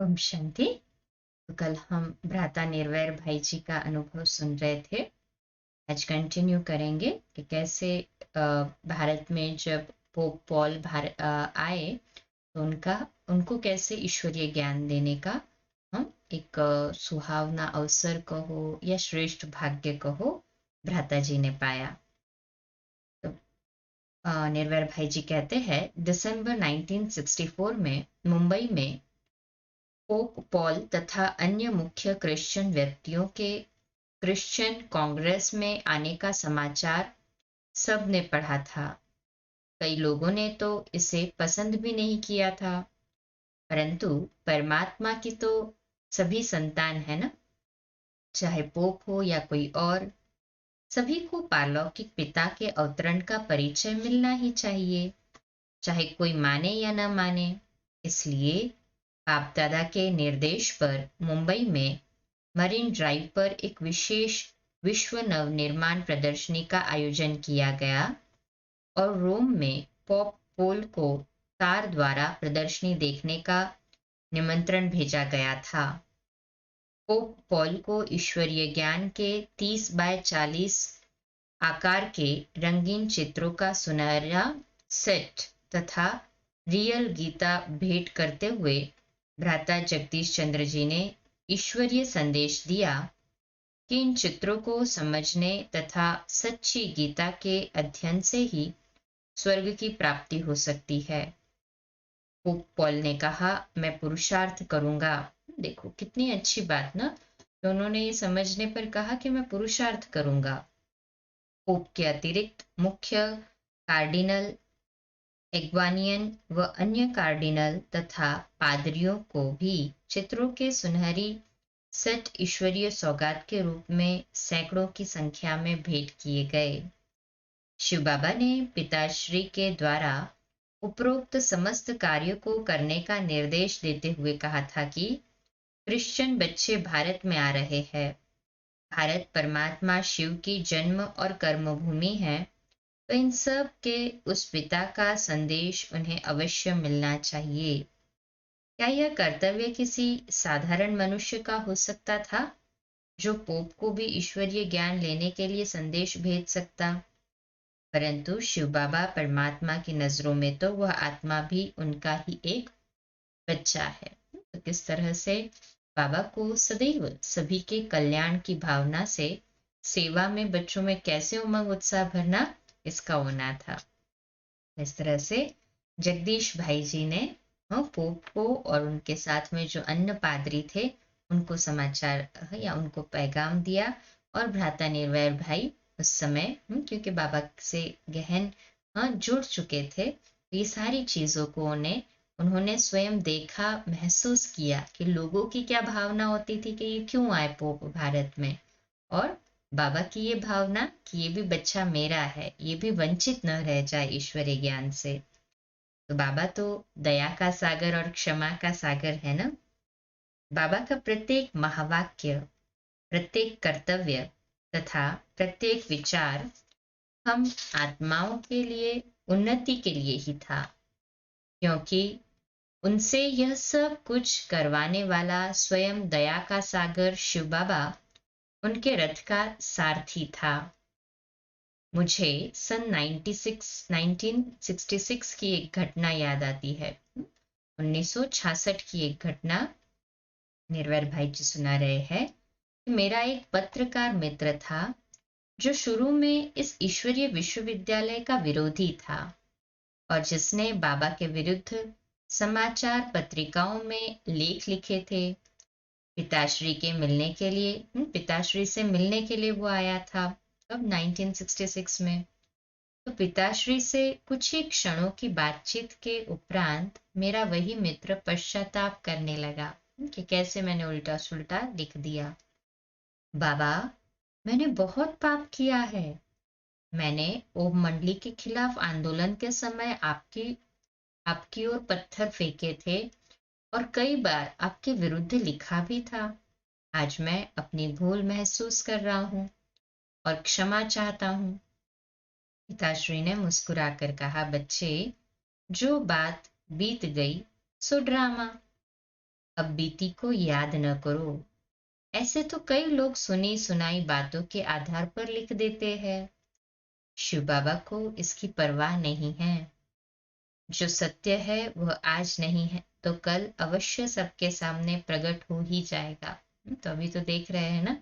ओम शांति। तो कल हम भ्राता निर्वैर भाई जी का अनुभव सुन रहे थे। आज कंटिन्यू करेंगे कि कैसे भारत में जब पोप पॉल आए तो उनको कैसे ईश्वरीय ज्ञान देने का हम एक सुहावना अवसर कहो या श्रेष्ठ भाग्य कहो भ्राता जी ने पाया। तो निर्वैर भाई जी कहते हैं दिसंबर 1964 में मुंबई में पोप पॉल तथा अन्य मुख्य क्रिश्चियन व्यक्तियों के क्रिश्चियन कांग्रेस में आने का समाचार सबने पढ़ा था। कई लोगों ने तो इसे पसंद भी नहीं किया था, परंतु परमात्मा की तो सभी संतान है ना, चाहे पोप हो या कोई और, सभी को पारलौकिक पिता के अवतरण का परिचय मिलना ही चाहिए, चाहे कोई माने या न माने। इसलिए बाप दादा के निर्देश पर मुंबई में मरीन ड्राइव पर एक विशेष विश्व नवनिर्माण प्रदर्शनी का आयोजन किया गया और रोम में पोप पोल को कार द्वारा प्रदर्शनी देखने का निमंत्रण भेजा गया था। पोप पॉल को ईश्वरीय ज्ञान के 30 बाय 40 आकार के रंगीन चित्रों का सुनहरा सेट तथा रियल गीता भेंट करते हुए भ्राता जगदीश चंद्र जी ने ईश्वरीय संदेश दिया कि इन चित्रों को समझने तथा सच्ची गीता के अध्ययन से ही स्वर्ग की प्राप्ति हो सकती है। पोप पॉल ने कहा, मैं पुरुषार्थ करूंगा। देखो कितनी अच्छी बात ना, तो उन्होंने ये समझने पर कहा कि मैं पुरुषार्थ करूंगा। पोप के अतिरिक्त मुख्य कार्डिनल एग्वानियन व अन्य कार्डिनल तथा पादरियों को भी चित्रों के सुनहरी सेट ईश्वरीय सौगात के रूप में सैकड़ों की संख्या में भेंट किए गए। शिव बाबा ने पिताश्री के द्वारा उपरोक्त समस्त कार्यों को करने का निर्देश देते हुए कहा था कि क्रिश्चियन बच्चे भारत में आ रहे हैं। भारत परमात्मा शिव की जन्म और कर्म भूमि है, तो इन सब के उस पिता का संदेश उन्हें अवश्य मिलना चाहिए। क्या यह कर्तव्य किसी साधारण मनुष्य का हो सकता था जो पोप को भी ईश्वरीय ज्ञान लेने के लिए संदेश भेज सकता? परंतु शिव बाबा परमात्मा की नजरों में तो वह आत्मा भी उनका ही एक बच्चा है। तो किस तरह से बाबा को सदैव सभी के कल्याण की भावना से सेवा में बच्चों में कैसे उमंग उत्साह भरना, इसका होना था। इस तरह से जगदीश भाई जी ने पोप को और उनके साथ में जो अन्य पादरी थे उनको समाचार या उनको पैगाम दिया। और भ्राता निर्वैर भाई उस समय क्योंकि बाबा से गहन जुड़ चुके थे, तो ये सारी चीजों को उन्होंने स्वयं देखा, महसूस किया कि लोगों की क्या भावना होती थी कि ये क्यों आए पोप भारत में, और बाबा की ये भावना कि ये भी बच्चा मेरा है, ये भी वंचित न रह जाए ईश्वरीय ज्ञान से। तो बाबा तो दया का सागर और क्षमा का सागर है ना। बाबा का प्रत्येक महावाक्य, प्रत्येक कर्तव्य तथा प्रत्येक विचार हम आत्माओं के लिए उन्नति के लिए ही था, क्योंकि उनसे यह सब कुछ करवाने वाला स्वयं दया का सागर शिव बाबा उनके रथ का सारथी था। मुझे सन 1966 की एक घटना याद आती है। 1966 की एक घटना निर्वैर भाई जी सुना रहे हैं कि मेरा एक पत्रकार मित्र था जो शुरू में इस ईश्वरीय विश्वविद्यालय का विरोधी था और जिसने बाबा के विरुद्ध समाचार पत्रिकाओं में लेख लिखे थे। पिताश्री से मिलने के लिए वो आया था। अब 1966 में तो पिताश्री से कुछ ही क्षणों की बातचीत के उपरांत मेरा वही मित्र पश्चाताप करने लगा कि कैसे मैंने उल्टा सुल्टा लिख दिया। बाबा, मैंने बहुत पाप किया है। मैंने ओम मंडली के खिलाफ आंदोलन के समय आपकी ओर पत्थर फेंके थे और कई बार आपके विरुद्ध लिखा भी था। आज मैं अपनी भूल महसूस कर रहा हूँ और क्षमा चाहता हूँ। पिताश्री ने मुस्कुराकर कहा, बच्चे, जो बात बीत गई सो ड्रामा, अब बीती को याद न करो। ऐसे तो कई लोग सुनी सुनाई बातों के आधार पर लिख देते हैं। शिव बाबा को इसकी परवाह नहीं है। जो सत्य है वह आज नहीं है तो कल अवश्य सबके सामने प्रकट हो ही जाएगा। तो अभी तो देख रहे हैं ना,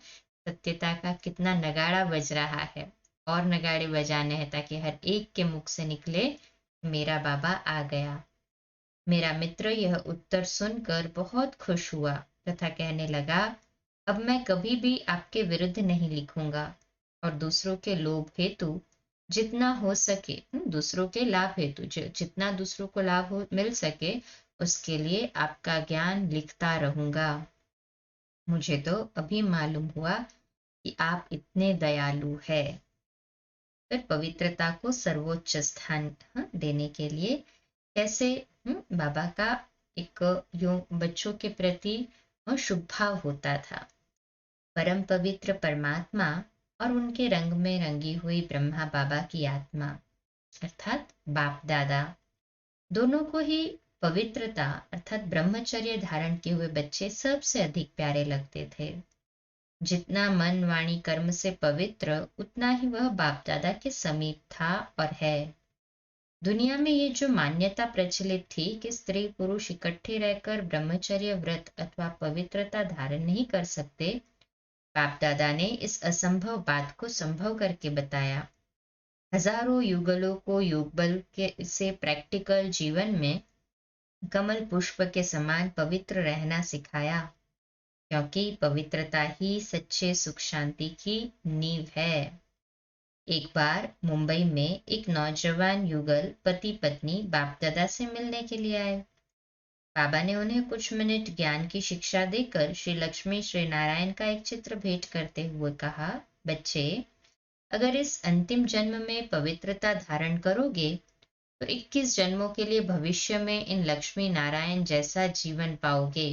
सत्यता का कितना नगाड़ा बज रहा है। और नगाड़े बजाने हैं ताकि हर एक के मुख से निकले, मेरा बाबा आ गया। मेरा मित्र यह उत्तर सुनकर बहुत खुश हुआ तथा कहने लगा, अब मैं कभी भी आपके विरुद्ध नहीं लिखूंगा और दूसरों के लोभ हेतु जितना हो सके, दूसरों के लाभ हेतु जितना दूसरों को लाभ मिल सके उसके लिए आपका ज्ञान लिखता रहूंगा। मुझे तो अभी मालूम हुआ कि आप इतने दयालु है। फिर पवित्रता को सर्वोच्च स्थान देने के लिए कैसे बाबा का एक यो बच्चों के प्रति शुभ भाव होता था। परम पवित्र परमात्मा और उनके रंग में रंगी हुई ब्रह्मा बाबा की आत्मा अर्थात बाप दादा, दोनों को ही पवित्रता अर्थात ब्रह्मचर्य धारण किए हुए बच्चे सबसे अधिक प्यारे लगते थे। जितना मन वाणी कर्म से पवित्र उतना ही वह बाप दादा के समीप था और है। दुनिया में ये जो मान्यता प्रचलित थी कि स्त्री पुरुष इकट्ठे रहकर ब्रह्मचर्य व्रत अथवा पवित्रता धारण नहीं कर सकते, बाप दादा ने इस असंभव बात को संभव करके बताया। हजारों युगलों को युगबल के से प्रैक्टिकल जीवन में कमल पुष्प के समान पवित्र रहना सिखाया, क्योंकि पवित्रता ही सच्चे सुख शांति की नींव है। एक बार मुंबई में एक नौजवान युगल पति पत्नी बाप दादा से मिलने के लिए आए। बाबा ने उन्हें कुछ मिनट ज्ञान की शिक्षा देकर श्री लक्ष्मी श्री नारायण का एक चित्र भेंट करते हुए कहा, बच्चे, अगर इस अंतिम जन्म में पवित्रता धारण करोगे तो 21 जन्मों के लिए भविष्य में इन लक्ष्मी नारायण जैसा जीवन पाओगे।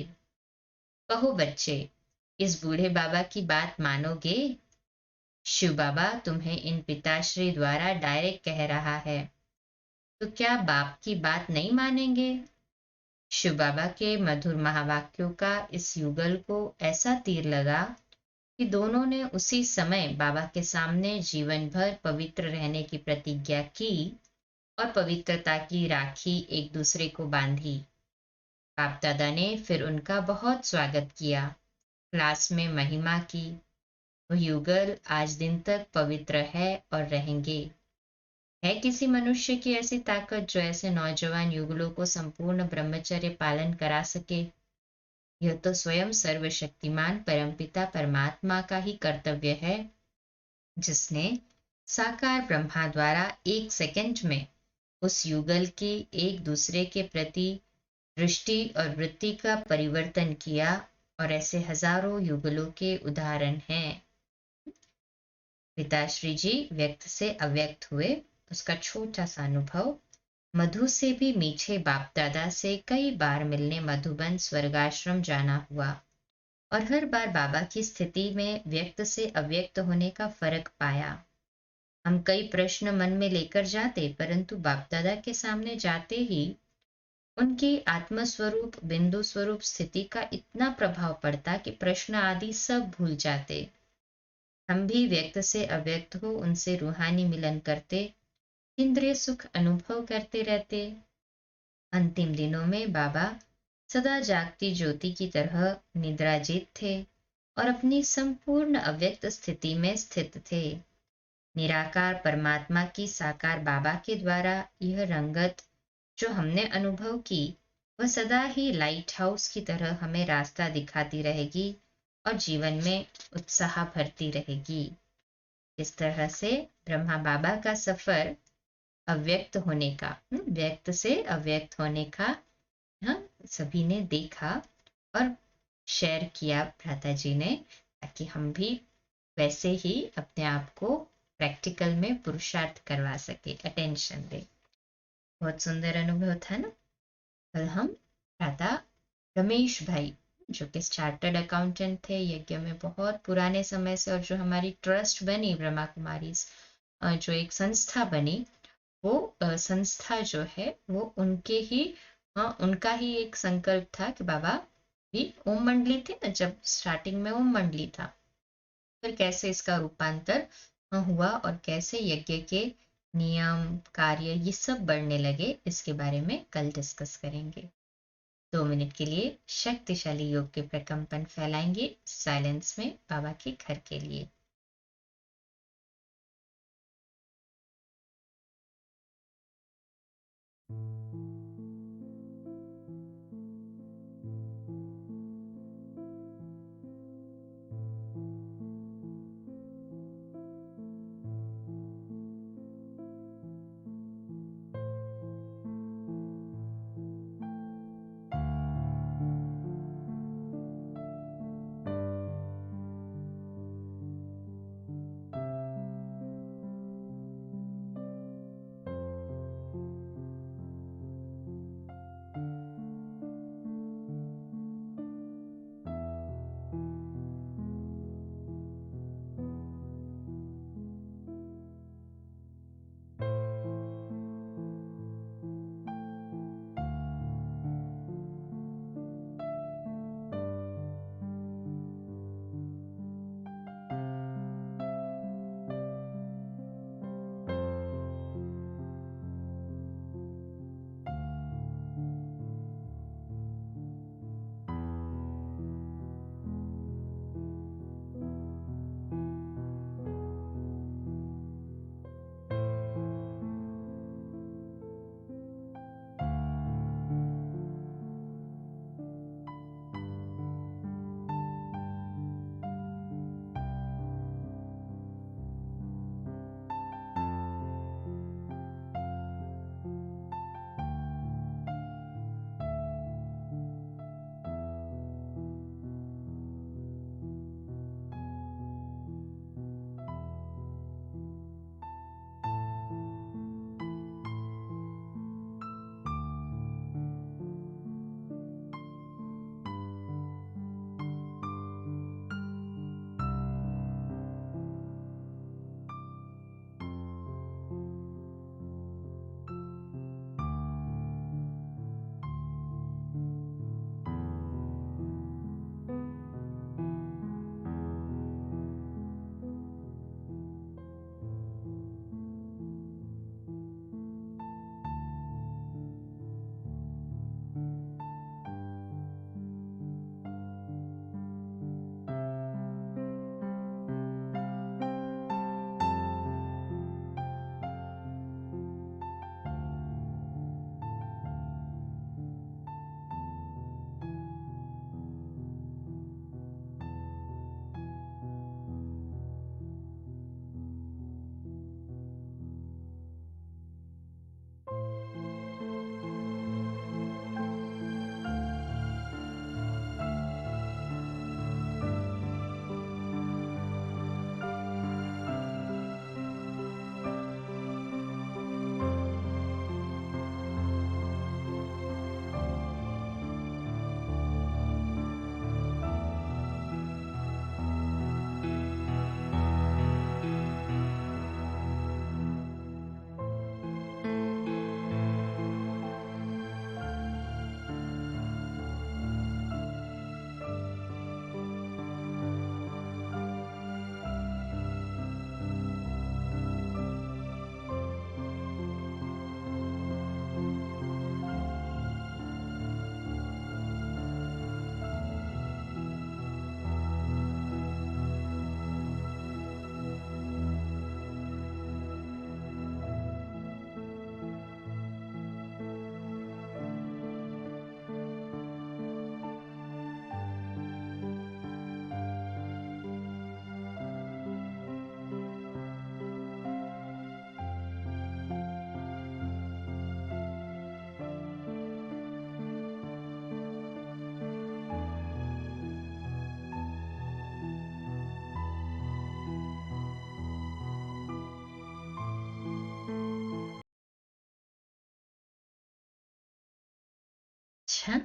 कहो बच्चे, इस बूढ़े बाबा की बात मानोगे? शिव बाबा तुम्हें इन पिताश्री द्वारा डायरेक्ट कह रहा है, तो क्या बाप की बात नहीं मानेंगे? शिव बाबा के मधुर महावाक्यों का इस युगल को ऐसा तीर लगा कि दोनों ने उसी समय बाबा के सामने जीवन भर पवित्र रहने की प्रतिज्ञा की और पवित्रता की राखी एक दूसरे को बांधी। बाप दादा ने फिर उनका बहुत स्वागत किया, क्लास में महिमा की। वह युगल आज दिन तक पवित्र है और रहेंगे। है किसी मनुष्य की ऐसी ताकत जो ऐसे नौजवान युगलों को संपूर्ण ब्रह्मचर्य पालन करा सके? यह तो स्वयं सर्वशक्तिमान परमपिता परमात्मा का ही कर्तव्य है, जिसने साकार ब्रह्मा द्वारा 1 सेकंड में उस युगल की एक दूसरे के प्रति दृष्टि और वृत्ति का परिवर्तन किया। और ऐसे हजारों युगलों के उदाहरण हैं। पिताश्री जी व्यक्त से अव्यक्त हुए, उसका छोटा सा अनुभव। मधु से भी मीठे बाप दादा से कई बार मिलने मधुबन स्वर्गाश्रम जाना हुआ और हर बार बाबा की स्थिति में व्यक्त से अव्यक्त होने का फर्क पाया। हम कई प्रश्न मन में लेकर जाते, परंतु बाप दादा के सामने जाते ही उनकी आत्मस्वरूप बिंदु स्वरूप स्थिति का इतना प्रभाव पड़ता कि प्रश्न आदि सब भूल जाते। हम भी व्यक्त से अव्यक्त हो उनसे रूहानी मिलन करते, इंद्रिय सुख अनुभव करते रहते। अंतिम दिनों में बाबा सदा जागती ज्योति की तरह निद्राजीत थे और अपनी संपूर्ण अव्यक्त स्थिति में स्थित थे। निराकार परमात्मा की साकार बाबा के द्वारा यह रंगत जो हमने अनुभव की, वह सदा ही लाइट हाउस की तरह हमें रास्ता दिखाती रहेगी और जीवन में उत्साह भरती रहेगी। इस तरह से ब्रह्मा बाबा का सफर अव्यक्त होने का, व्यक्त से अव्यक्त होने का, हाँ, सभी ने देखा और शेयर किया भ्राता जी ने, ताकि हम भी वैसे ही अपने आप को प्रैक्टिकल में पुरुषार्थ करवा सके, अटेंशन दे। बहुत सुंदर अनुभव था ना। कल हम भ्राता रमेश भाई, जो कि चार्टर्ड अकाउंटेंट थे, यज्ञ में बहुत पुराने समय से, और जो हमारी ट्रस्ट बनी ब्रह्मा कुमारी, जो एक संस्था बनी, वो संस्था जो है वो उनके ही, उनका ही एक संकल्प था कि बाबा भी ओम मंडली थी ना, जब स्टार्टिंग में ओम मंडली था, फिर कैसे इसका रूपांतर हुआ और कैसे यज्ञ के नियम कार्य ये सब बढ़ने लगे, इसके बारे में कल डिस्कस करेंगे। 2 मिनट के लिए शक्तिशाली योग के प्रकंपन फैलाएंगे साइलेंस में बाबा के घर के लिए। अच्छा,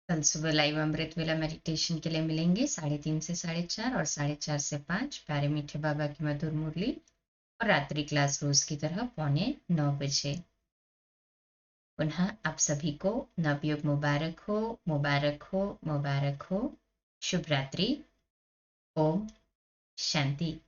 कल सुबह लाइव अमृत वेला मेडिटेशन के लिए मिलेंगे 3:30 से 4:30 और 4:30 से 5 प्यारे मीठे बाबा की मधुर मुरली, और रात्रि क्लास रोज की तरह 8:45 बजे। पुनः आप सभी को नवयुग मुबारक हो, मुबारक हो, मुबारक हो। शुभ रात्रि। ओम शांति।